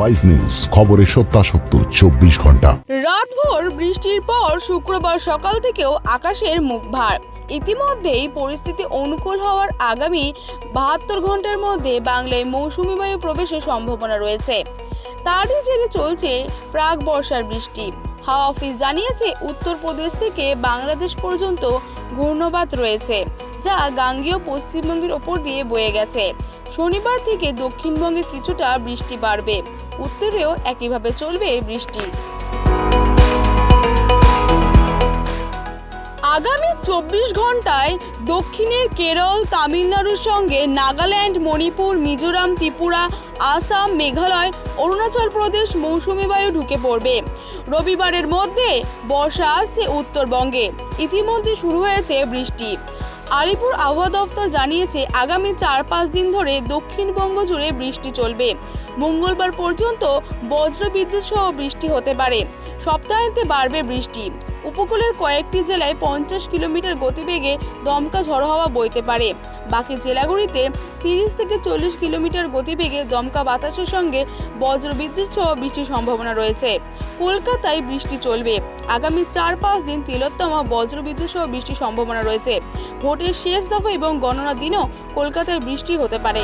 Wise news, খবরের সত্যাসত্য 24 ঘন্টা। রাতভর বৃষ্টির পর শুক্রবার সকাল থেকেও আকাশের মুখ ভার। ইতিমধ্যেই পরিস্থিতি অনুকূল হওয়ার আগামী 72 ঘন্টার মধ্যে বাংলায় মৌসুমী বায়ু প্রবেশের সম্ভাবনা রয়েছে। তারই জেরে চলছে প্রাক বর্ষার বৃষ্টি। হাওয়া অফিস জানিয়েছে উত্তরপ্রদেশ থেকে বাংলাদেশ পর্যন্ত ঘূর্ণবাত রয়েছে, যা গাঙ্গেয় পশ্চিমবঙ্গের ওপর দিয়ে বয়ে গেছে। শনিবার থেকে দক্ষিণবঙ্গের কিছুটা বৃষ্টি বাড়বে, উত্তরেও একইভাবে চলবে বৃষ্টি। আগামী 24 ঘন্টায় দক্ষিণের কেরল, তামিলনাড়ুর সঙ্গে নাগাল্যান্ড, মণিপুর, মিজোরাম, ত্রিপুরা, আসাম, মেঘালয়, অরুণাচল প্রদেশ মৌসুমী বায়ু ঢুকে পড়বে। রবিবারের মধ্যে বর্ষা আসছে উত্তরবঙ্গে। ইতিমধ্যে শুরু হয়েছে বৃষ্টি। আলিপুর আবহাওয়া দফতর জানিয়েছে আগামী 4-5 দিন ধরে দক্ষিণবঙ্গ জুড়ে বৃষ্টি চলবে। মঙ্গলবার পর্যন্ত বজ্রবিদ্যুৎ সহ বৃষ্টি হতে পারে। সপ্তাহান্তে বাড়বে বৃষ্টি। উপকূলের কয়েকটি জেলায় 50 কিলোমিটার গতিবেগে দমকা ঝড়ো হাওয়া বইতে পারে। বাকি জেলাগুলিতে 30 থেকে 40 কিলোমিটার গতিবেগে দমকা বাতাসের সঙ্গে বজ্রবিদ্যুৎ সহ বৃষ্টির সম্ভাবনা রয়েছে। কলকাতায় বৃষ্টি চলবে। আগামী 4-5 দিন তিলোত্তমা বজ্রবিদ্যুৎ সহ বৃষ্টির সম্ভাবনা রয়েছে। ভোটের শেষ দফা এবং গণনার দিনও কলকাতায় বৃষ্টি হতে পারে।